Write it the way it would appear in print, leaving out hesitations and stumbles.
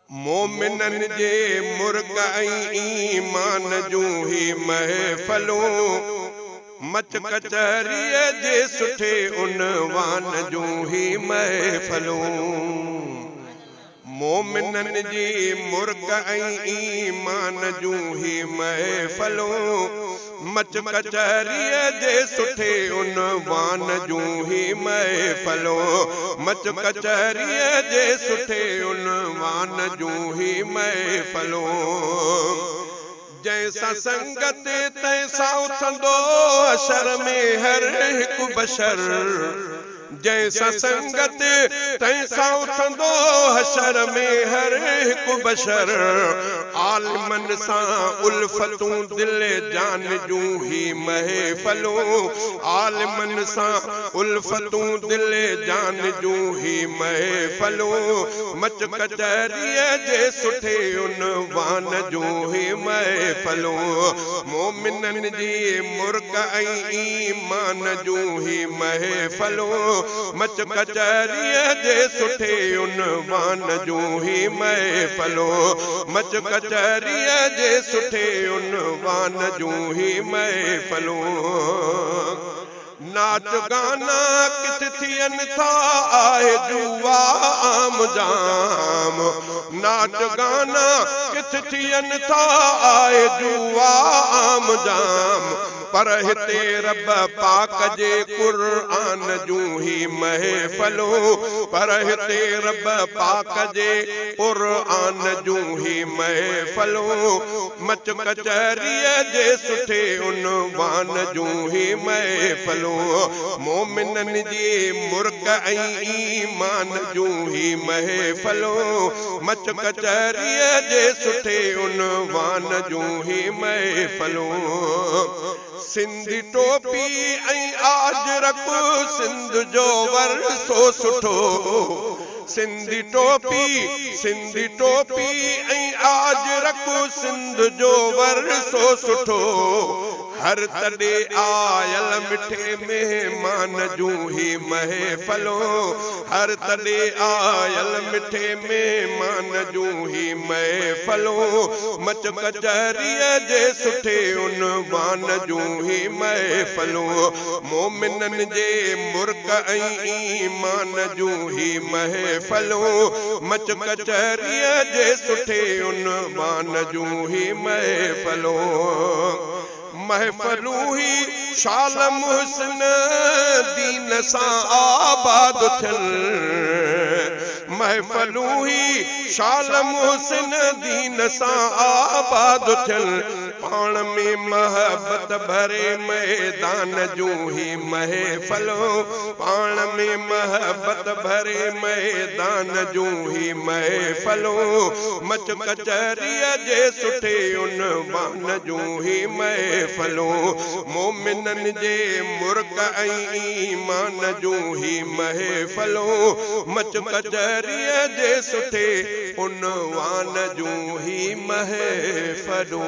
मोमिनन जे मुर्ग ऐं ईमान जूं ही महफ़लूं मच कचहरीअ जे सुठे उनवान जूं ही महफ़लूं मोमिनन जी मुर्ग ऐं ईमान जूं ही महफ़लूं मच कचहरीअ जे सुठे उनवान जूं ही महफ़लूं मच कचहरीअ जे सुठे उनवान जूं ही महफ़लूं जैसा संगत तैसा उथंदो अशर में हर हिकु बशर जैसा संगत तैसा उथंदो हशर में हर हिकु बशर आलिमन सां उल्फतूं दिल जान जूं ही महफ़लूं आलिमन सां उल्फतूं दिल जान जूं ही महफ़लूं मच कचहरीअ जे सुठे उनवान जूं ही महफ़लूं मोमिनन जी मुर्ग ऐं ईमान जूं ही महफ़लूं मच कचहरीअ जे सुठे उनवान जूं ही महफ़लूं मच कचहरीअ जे सुठे उनवान जूं ही महफ़लूं नाच गाना किथ थियनि था आहे जुआ आम जाम नाच गाना किथ थियनि था आहे जुआ आम जाम पर हिते रब पाक जे क़ुरान जूं ही महफ़लूं पर हिते रब पाक जे क़ुरान जूं ही महफ़लूं मच कचहरीअ जे सुठे उनवान जूं ही महफ़लूं मोमिनन जी मुर्ग ऐं ईमान जूं ही महफ़लूं मच कचहरीअ जे सुठे उनवान जूं ही महफ़लूं सिंधी टोपी ऐं आजरक सिंध जो वरसो सुठो सिंधी टोपी ऐं आजरक सिंध जो वरसो सुठो हर तॾे आयल मिठे मेहमान जूं ही महफ़लूं हर तॾे आयल मिठे मेहमान जूं ही महफ़लूं मच कचहरीअ जे सुठे उनवान जूं ही महफ़लूं मोमिनन जे मुर्ग ऐं ईमान जूं ही महफ़लूं मच कचहरीअ जे सुठे उनवान जूं ही महफ़लूं महफ़लूं ही शाल मुहसिन दीन सां आबाद थियल महफ़लूं ही शाल मुहसिन दीन सां आबाद थियल पाण में महबत भरे मैदान जूं ही महफ़लूं पाण में महबत भरे मैदान जूं ही महफ़लूं मच कचहरीअ जे सुठे उनवान जूं ही महफ़लूं मोमिनन जे मुर्ग ऐं ईमान जूं ही महफ़लूं मच कचहरीअ जे सुठे उनवान जूं ही महफ़लूं